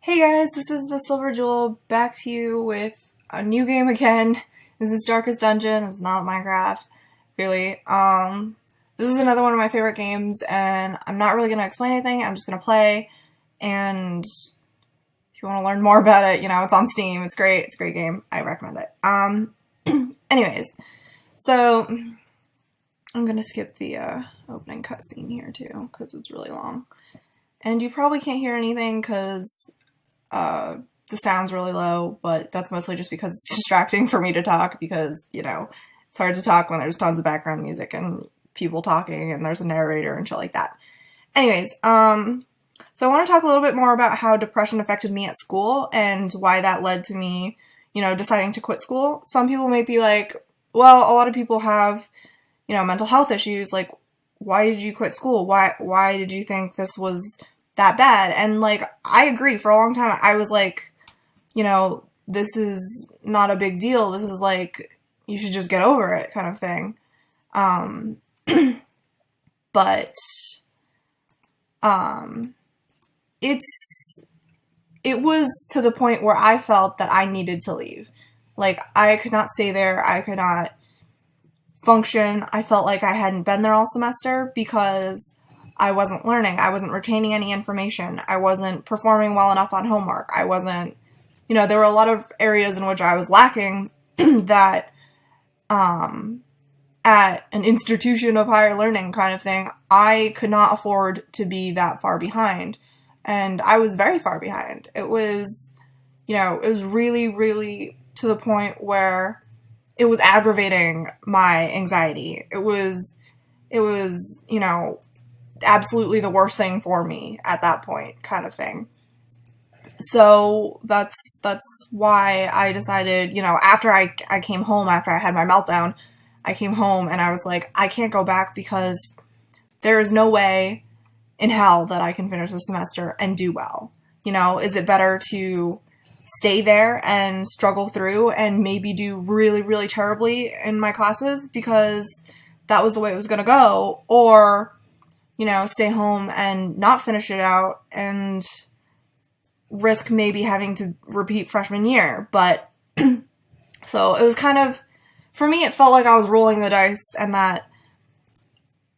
Hey guys, this is the Silver Jewel back to you with a new game again. This is Darkest Dungeon. It's not Minecraft, really. This is another one of my favorite games, and I'm not really gonna explain anything. I'm just gonna play, and if you want to learn more about it, it's on Steam. It's great. It's a great game. I recommend it. Anyways, so I'm gonna skip the opening cutscene here too because it's really long, and you probably can't hear anything because the sound's really low, but that's mostly just because it's distracting for me to talk because, it's hard to talk when there's tons of background music and people talking and there's a narrator and shit like that. Anyways, so I want to talk a little bit more about how depression affected me at school and why that led to me, deciding to quit school. Some people may be like, well, a lot of people have, mental health issues. Like, why did you quit school? Why did you think this was that bad? And I agree. For a long time I was like, this is not a big deal, this is you should just get over it kind of thing. But it was to the point where I felt that I needed to leave. I could not stay there, I could not function. I felt like I hadn't been there all semester because I wasn't learning. I wasn't retaining any information. I wasn't performing well enough on homework. I wasn't, there were a lot of areas in which I was lacking that, at an institution of higher learning kind of thing, I could not afford to be that far behind. And I was very far behind. It was, it was really, really to the point where it was aggravating my anxiety. It was, absolutely the worst thing for me at that point kind of thing. So that's why I decided, after I came home, after I had my meltdown, I came home and I was like, I can't go back because there is no way in hell that I can finish the semester and do well. Is it better to stay there and struggle through and maybe do really, really terribly in my classes because that was the way it was going to go, or stay home and not finish it out and risk maybe having to repeat freshman year. But so it was kind of, for me, it felt like I was rolling the dice and that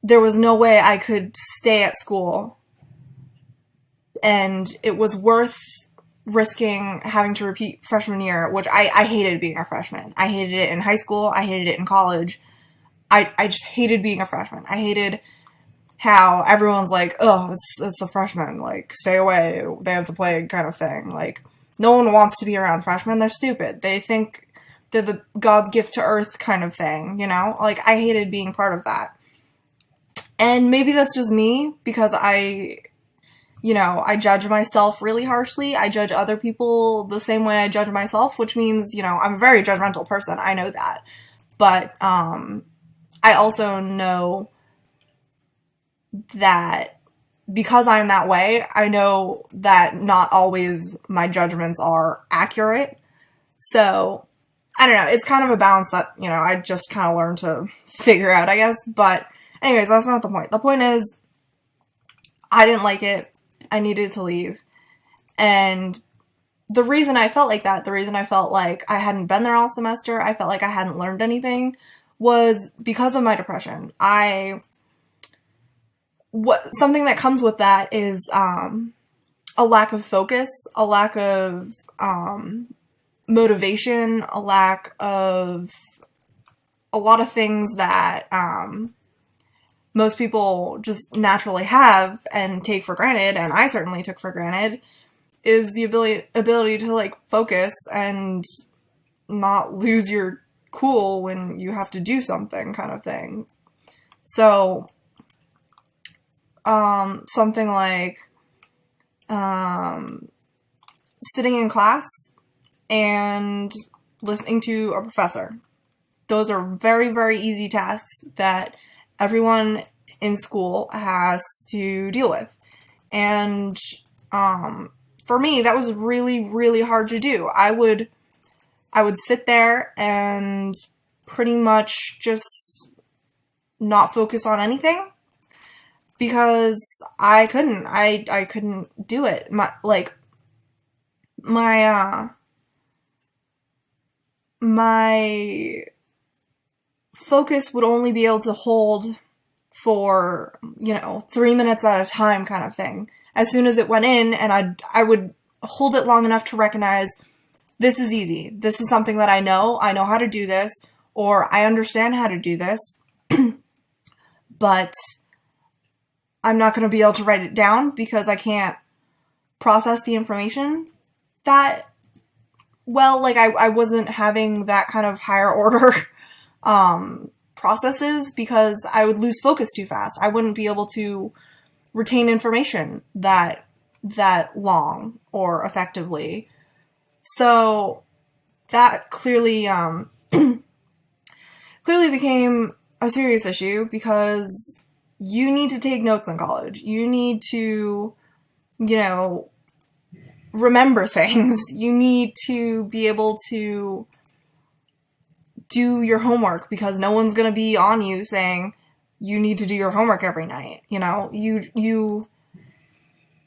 there was no way I could stay at school, and it was worth risking having to repeat freshman year, which I hated being a freshman. I hated it in high school. I hated it in college. I just hated being a freshman. I hated how everyone's like, oh, it's a freshman, stay away, they have the plague kind of thing. No one wants to be around freshmen, they're stupid. They think they're the God's gift to earth kind of thing, I hated being part of that. And maybe that's just me, because I judge myself really harshly. I judge other people the same way I judge myself, which means, I'm a very judgmental person, I know that. But, I also know that because I'm that way, I know that not always my judgments are accurate. So, I don't know, it's kind of a balance that, I just kind of learned to figure out, I guess. But anyways, that's not the point. The point is, I didn't like it. I needed to leave. And the reason I felt like that, the reason I felt like I hadn't been there all semester, I felt like I hadn't learned anything, was because of my depression. Something that comes with that is a lack of focus, a lack of motivation, a lack of a lot of things that most people just naturally have and take for granted, and I certainly took for granted, is the ability to focus and not lose your cool when you have to do something kind of thing. So something like sitting in class and listening to a professor. Those are very, very easy tasks that everyone in school has to deal with. And for me, that was really, really hard to do. I would sit there and pretty much just not focus on anything because I couldn't do it. my, my focus would only be able to hold for, 3 minutes at a time kind of thing. As soon as it went in, and I would hold it long enough to recognize, this is easy. This is something that I know how to do this, or I understand how to do this, but I'm not going to be able to write it down because I can't process the information that well. Like, I wasn't having that kind of higher order processes because I would lose focus too fast. I wouldn't be able to retain information that long or effectively. So that clearly became a serious issue because you need to take notes in college. You need to, remember things. You need to be able to do your homework because no one's going to be on you saying you need to do your homework every night.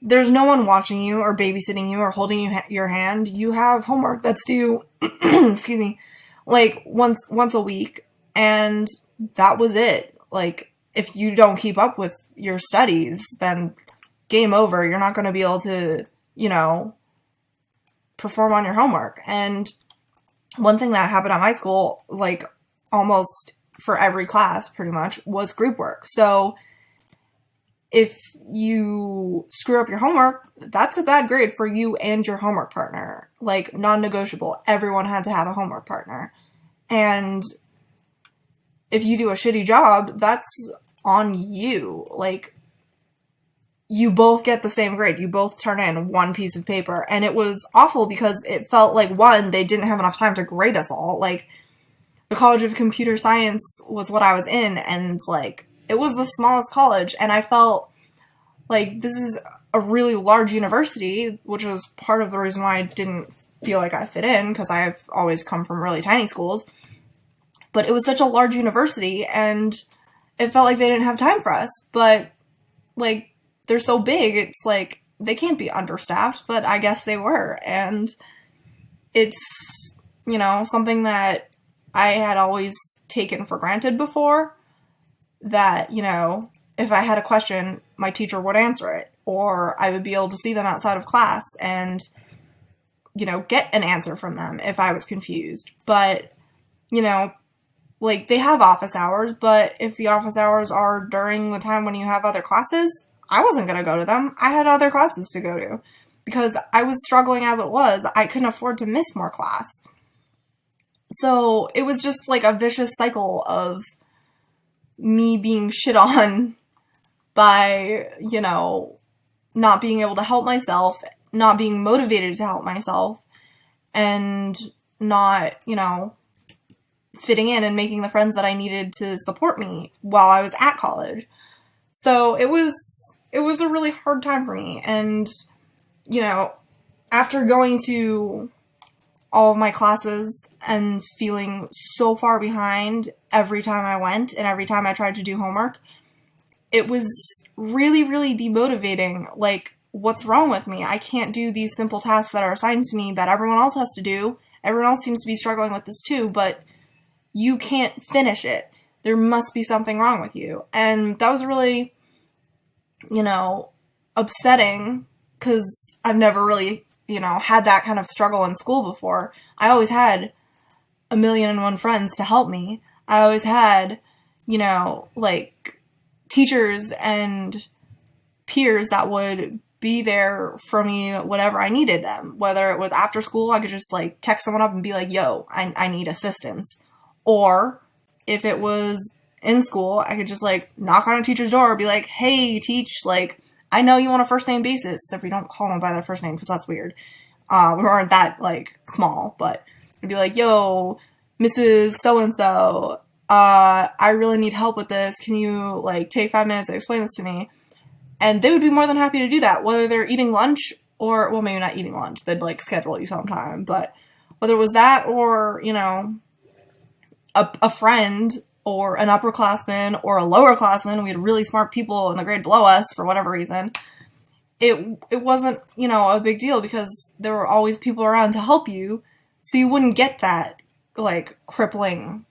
There's no one watching you or babysitting you or holding your hand. You have homework that's due, excuse me, like once a week, and that was it. Like, if you don't keep up with your studies, then game over. You're not going to be able to, perform on your homework. And one thing that happened at my school, like almost for every class pretty much, was group work. So if you screw up your homework, that's a bad grade for you and your homework partner. Like, non-negotiable. Everyone had to have a homework partner. And if you do a shitty job, that's on you. Like, you both get the same grade. You both turn in one piece of paper. And it was awful because it felt like, one, they didn't have enough time to grade us all. Like, the College of Computer Science was what I was in, and, like, it was the smallest college, and I felt like this is a really large university, which was part of the reason why I didn't feel like I fit in, because I've always come from really tiny schools. But it was such a large university, and it felt like they didn't have time for us. But, like, they're so big, it's like, they can't be understaffed, but I guess they were. And it's, something that I had always taken for granted before, that, if I had a question, my teacher would answer it, or I would be able to see them outside of class and, get an answer from them if I was confused. But, like, they have office hours, but if the office hours are during the time when you have other classes, I wasn't going to go to them. I had other classes to go to because I was struggling as it was. I couldn't afford to miss more class. So it was just like a vicious cycle of me being shit on by, not being able to help myself, not being motivated to help myself, and not, fitting in and making the friends that I needed to support me while I was at college. So it was a really hard time for me. And, after going to all of my classes and feeling so far behind every time I went and every time I tried to do homework, it was really, really demotivating. Like, what's wrong with me? I can't do these simple tasks that are assigned to me that everyone else has to do. Everyone else seems to be struggling with this too, but you can't finish it. There must be something wrong with you. And that was really, upsetting, because I've never really, had that kind of struggle in school before. I always had 1,000,001 friends to help me. I always had, like, teachers and peers that would be there for me whenever I needed them. Whether it was after school, I could just, like, text someone up and be like, yo, I need assistance. Or if it was in school, I could just, like, knock on a teacher's door and be like, hey, teach, like, I know you want a first name basis, except we don't call them by their first name because that's weird. We weren't that, like, small, but I'd be like, yo, Mrs. So-and-so, I really need help with this. Can you, like, take 5 minutes and explain this to me? And they would be more than happy to do that, whether they're eating lunch or, well, maybe not eating lunch. They'd, like, schedule you sometime, but whether it was that or, a friend or an upperclassman or a lowerclassman, we had really smart people in the grade below us for whatever reason, it wasn't, you know, a big deal because there were always people around to help you, so you wouldn't get that, like, crippling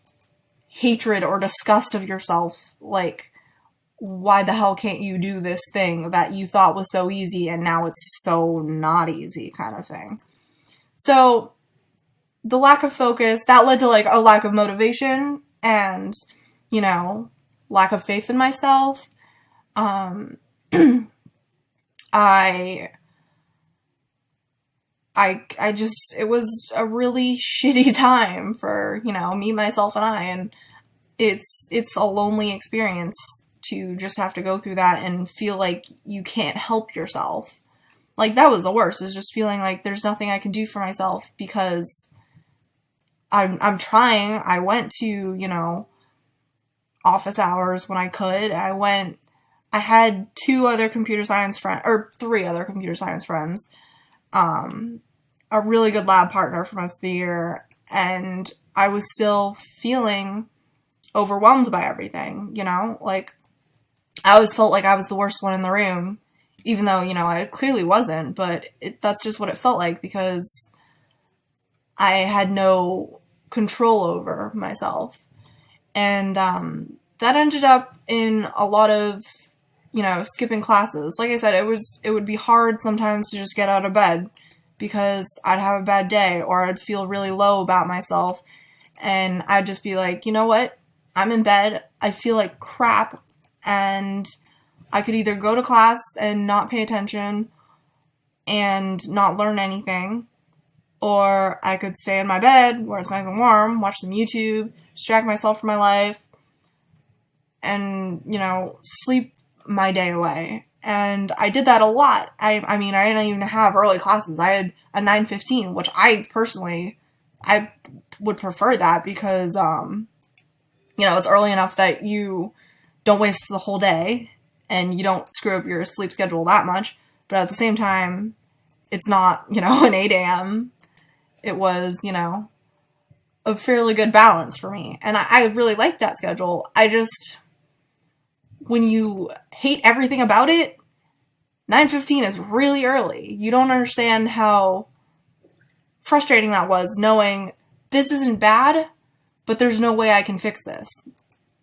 hatred or disgust of yourself, like, why the hell can't you do this thing that you thought was so easy and now it's so not easy kind of thing. So the lack of focus, that led to, like, a lack of motivation and, you know, lack of faith in myself. I just, it was a really shitty time for, you know, me, myself, and I, and it's a lonely experience to just have to go through that and feel like you can't help yourself. Like, that was the worst, is just feeling like there's nothing I can do for myself because I'm trying. I went to, you know, office hours when I could. I had 3 other computer science friends, a really good lab partner for most of the year, and I was still feeling overwhelmed by everything, you know? Like, I always felt like I was the worst one in the room, even though, you know, I clearly wasn't, but that's just what it felt like because I had no control over myself. And that ended up in a lot of, you know, skipping classes. Like I said, it would be hard sometimes to just get out of bed because I'd have a bad day or I'd feel really low about myself, and I'd just be like, you know what? I'm in bed. I feel like crap, and I could either go to class and not pay attention and not learn anything, or I could stay in my bed where it's nice and warm, watch some YouTube, distract myself from my life, and, you know, sleep my day away. And I did that a lot. I mean, I didn't even have early classes. I had a 9:15, which I would prefer that because, you know, it's early enough that you don't waste the whole day and you don't screw up your sleep schedule that much. But at the same time, it's not, you know, an 8 a.m. It was, you know, a fairly good balance for me. And I really liked that schedule. When you hate everything about it, 9:15 is really early. You don't understand how frustrating that was, knowing this isn't bad, but there's no way I can fix this.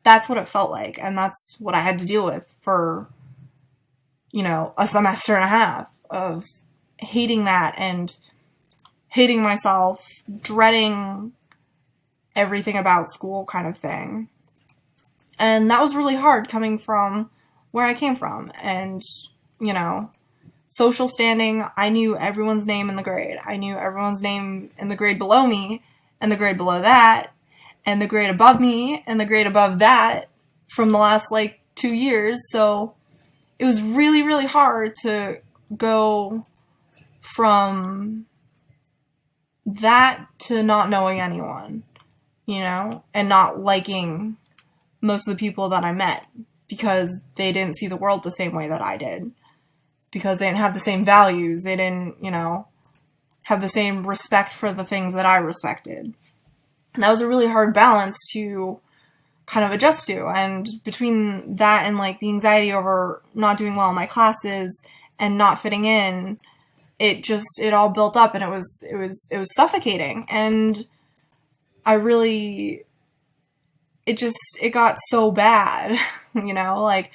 That's what it felt like, and that's what I had to deal with for, you know, a semester and a half of hating that and hating myself, dreading everything about school kind of thing. And that was really hard coming from where I came from. And, you know, social standing, I knew everyone's name in the grade. I knew everyone's name in the grade below me, and the grade below that, and the grade above me, and the grade above that from the last, like, 2 years. So it was really, really hard to go from that to not knowing anyone, you know, and not liking most of the people that I met because they didn't see the world the same way that I did, because they didn't have the same values, they didn't, you know, have the same respect for the things that I respected. And that was a really hard balance to kind of adjust to, and between that and, like, the anxiety over not doing well in my classes and not fitting in, it all built up, and it was suffocating, and it got so bad, you know, like,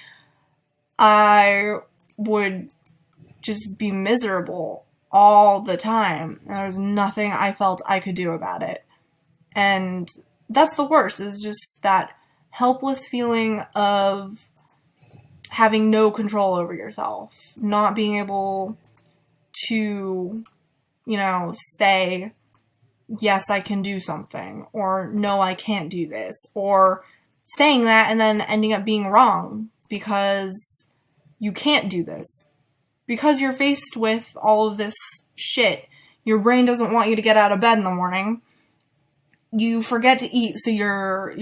I would just be miserable all the time. There was nothing I felt I could do about it. And that's the worst, is just that helpless feeling of having no control over yourself, not being able to, you know, say, yes, I can do something, or no, I can't do this, or saying that and then ending up being wrong because you can't do this. Because you're faced with all of this shit, your brain doesn't want you to get out of bed in the morning. You forget to eat, so your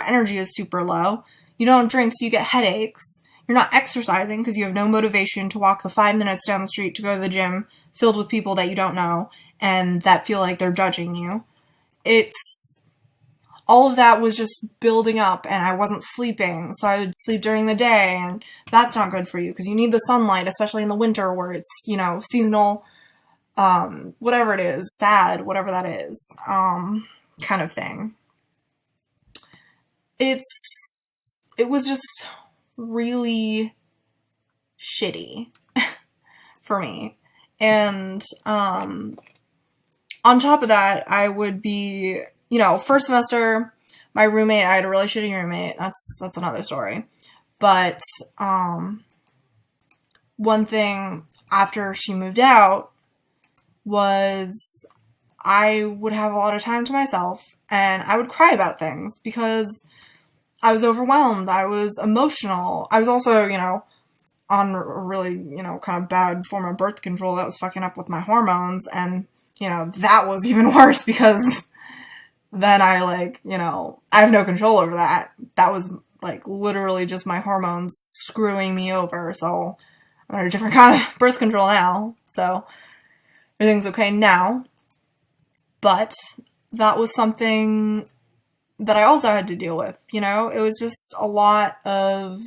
energy is super low. You don't drink, so you get headaches. You're not exercising because you have no motivation to walk the 5 minutes down the street to go to the gym filled with people that you don't know and that feel like they're judging you. all of that was just building up, and I wasn't sleeping, so I would sleep during the day, and that's not good for you because you need the sunlight, especially in the winter where it's, seasonal, whatever it is, sad, whatever that is, kind of thing. It was just really shitty for me. And, on top of that, I would be, first semester, my roommate, I had a really shitty roommate. That's another story. But, one thing after she moved out was I would have a lot of time to myself, and I would cry about things because I was overwhelmed. I was emotional. I was also, on a really, kind of bad form of birth control that was fucking up with my hormones, and, that was even worse because then I, I have no control over that. That was, literally just my hormones screwing me over, so I'm on a different kind of birth control now, so everything's okay now. But that was something that I also had to deal with, It was just a lot of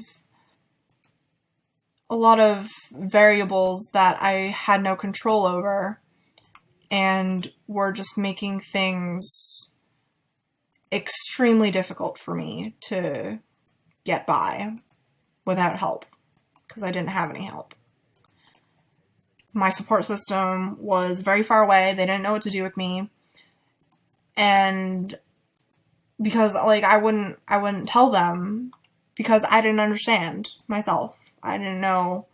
variables that I had no control over and were just making things extremely difficult for me to get by without help, because I didn't have any help. My support system was very far away. They didn't know what to do with me. And because, I wouldn't tell them because I didn't understand myself. I didn't know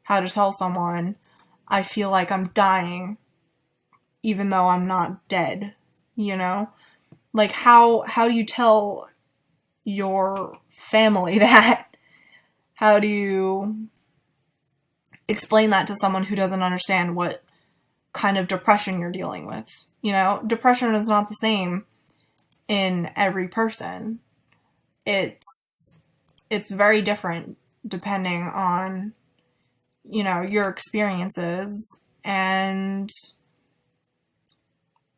how to tell someone I feel like I'm dying even though I'm not dead, how do you tell your family that? How do you explain that to someone who doesn't understand what kind of depression you're dealing with? Depression is not the same in every person. It's very different depending on, your experiences, and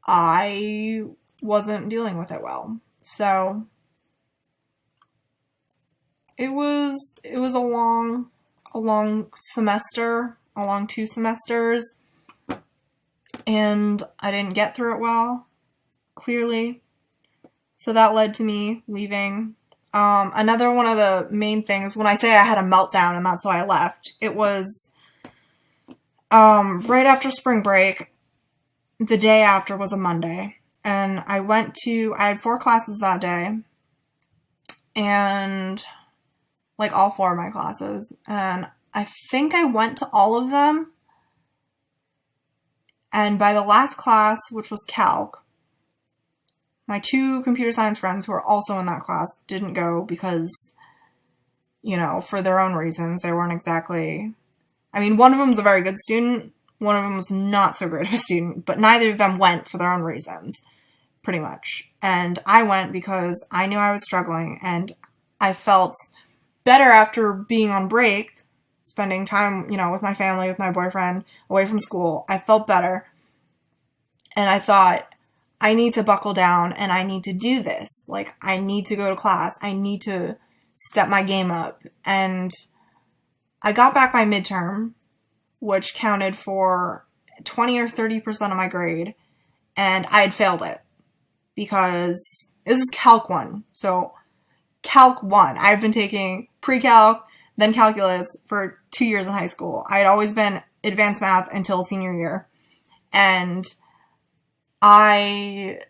I wasn't dealing with it well. So it was a long semester, a long 2 semesters, and I didn't get through it well, clearly. So that led to me leaving. Another one of the main things, when I say I had a meltdown and that's why I left, it was right after spring break. The day after was a Monday, and I had 4 classes that day, and, all 4 of my classes, and I think I went to all of them, and by the last class, which was calc, my 2 computer science friends who were also in that class didn't go because, for their own reasons. They weren't exactly, one of them was a very good student, one of them was not so great of a student, but neither of them went for their own reasons, pretty much. And I went because I knew I was struggling, and I felt better after being on break, spending time, with my family, with my boyfriend, away from school. I felt better, and I thought, I need to buckle down, and I need to do this. I need to go to class. I need to step my game up. And I got back my midterm, which counted for 20 or 30% of my grade, and I had failed it because this is Calc 1. So Calc 1, I've been taking pre-calc, then calculus for 2 years in high school. I had always been advanced math until senior year, and I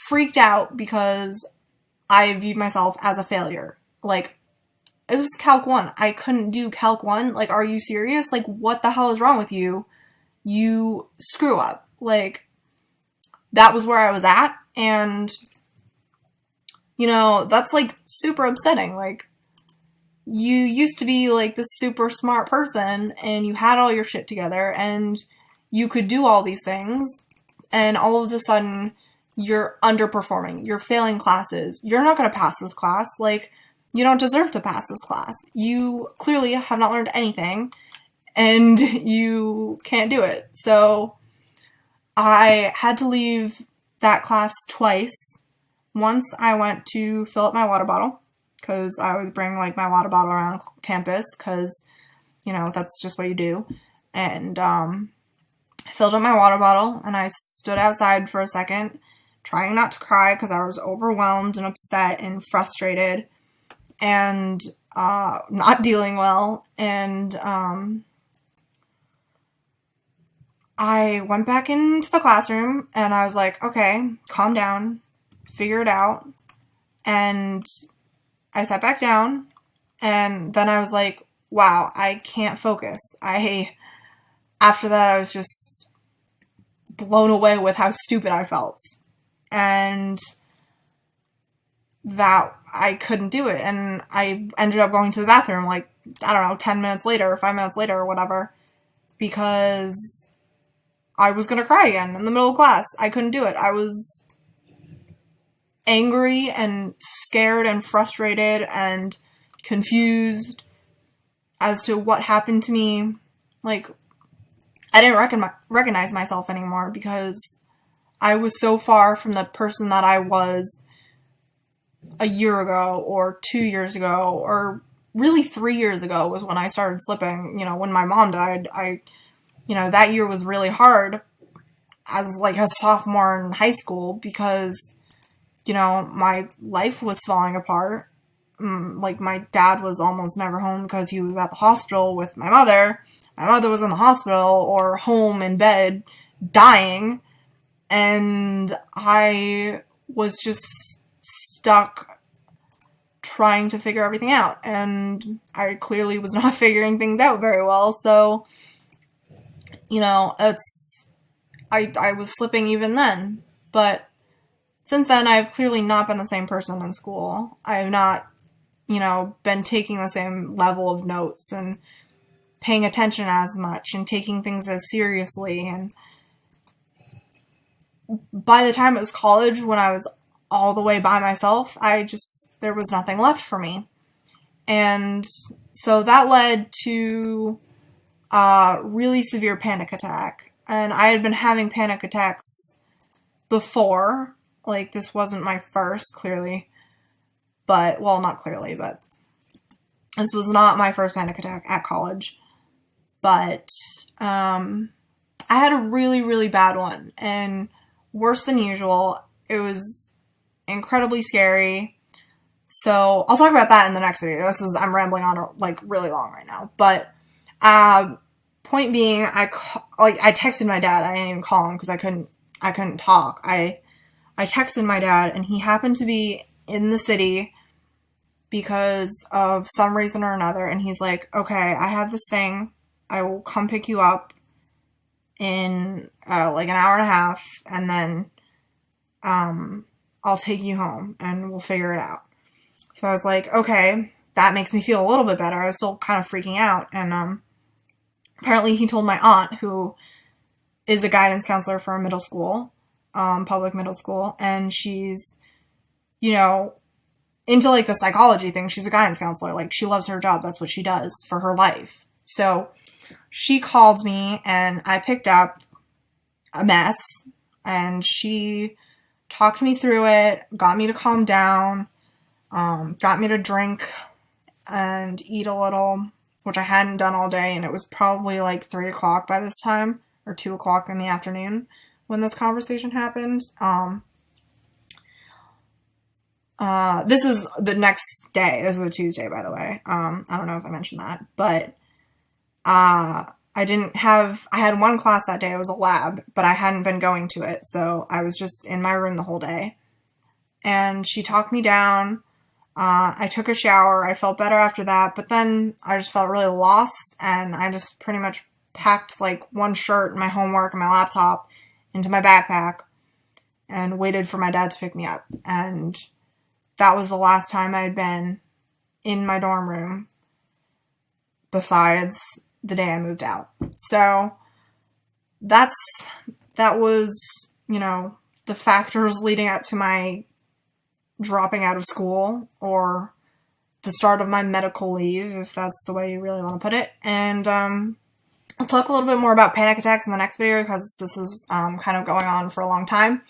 freaked out because I viewed myself as a failure. It was Calc 1. I couldn't do Calc 1. Are you serious? What the hell is wrong with you? You screw up. That was where I was at, and, that's, super upsetting. You used to be, this super smart person, and you had all your shit together, and you could do all these things, and all of a sudden, you're underperforming. You're failing classes. You're not going to pass this class. You don't deserve to pass this class. You clearly have not learned anything, and you can't do it. So I had to leave that class twice once I went to fill up my water bottle, because I always bring, like, my water bottle around campus, because, you know, that's just what you do. And, I filled up my water bottle, and I stood outside for a second, trying not to cry, because I was overwhelmed and upset and frustrated, and, not dealing well, and, I went back into the classroom, and I was like, okay, calm down, figure it out, and I sat back down, and then I was like, wow, I can't focus. After that, I was just blown away with how stupid I felt, and that I couldn't do it, and I ended up going to the bathroom, like, I don't know, 10 minutes later, or 5 minutes later, or whatever, because I was gonna cry again in the middle of class. I couldn't do it. I was angry and scared and frustrated and confused as to what happened to me. Like, I didn't recognize myself anymore because I was so far from the person that I was a year ago or 2 years ago, or really 3 years ago was when I started slipping. You know, when my mom died, that year was really hard as, like, a sophomore in high school because, you know, my life was falling apart. Like, my dad was almost never home because he was at the hospital with my mother. My mother was in the hospital or home in bed dying. And I was just stuck trying to figure everything out. And I clearly was not figuring things out very well. So, you know, I was slipping even then. But since then, I've clearly not been the same person in school. I have not, you know, been taking the same level of notes and paying attention as much and taking things as seriously. And by the time it was college, when I was all the way by myself, there was nothing left for me. And so that led to a really severe panic attack. And I had been having panic attacks before. Like, this wasn't my first, clearly. But, well, not clearly, but this was not my first panic attack at college. But I had a really, really bad one. And worse than usual. It was incredibly scary. So I'll talk about that in the next video. I'm rambling on, like, really long right now. But point being, I texted my dad. I didn't even call him because I couldn't talk. I texted my dad, and he happened to be in the city because of some reason or another. And he's like, okay, I have this thing. I will come pick you up in like an hour and a half, and then I'll take you home and we'll figure it out. So I was like, okay, that makes me feel a little bit better. I was still kind of freaking out. And apparently he told my aunt, who is a guidance counselor for a middle school, public middle school, and she's, you know, into, like, the psychology thing. She's a guidance counselor. Like, she loves her job. That's what she does for her life. So she called me, and I picked up a mess, and she talked me through it, got me to calm down, got me to drink and eat a little, which I hadn't done all day, and it was probably like 3 o'clock by this time, or 2 o'clock in the afternoon when this conversation happened. This is the next day. This is a Tuesday, by the way. I don't know if I mentioned that, but I had one class that day. It was a lab, but I hadn't been going to it, so I was just in my room the whole day. And she talked me down. I took a shower. I felt better after that, but then I just felt really lost, and I just pretty much packed, like, one shirt, my homework, and my laptop into my backpack and waited for my dad to pick me up. And that was the last time I had been in my dorm room besides the day I moved out. So that was, you know, the factors leading up to my dropping out of school, or the start of my medical leave, if that's the way you really want to put it. And I'll talk a little bit more about panic attacks in the next video, because this is kind of going on for a long time.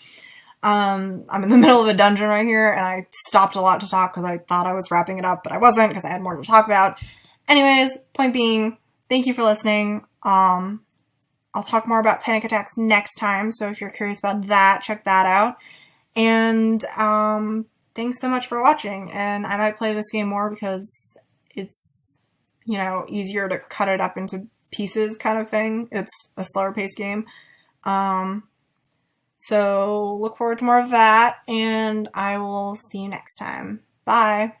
I'm in the middle of a dungeon right here, and I stopped a lot to talk because I thought I was wrapping it up, but I wasn't because I had more to talk about. Anyways, point being, thank you for listening. I'll talk more about panic attacks next time, so if you're curious about that, check that out. And thanks so much for watching, and I might play this game more because it's, you know, easier to cut it up into pieces kind of thing. It's a slower paced game. So look forward to more of that, and I will see you next time. Bye!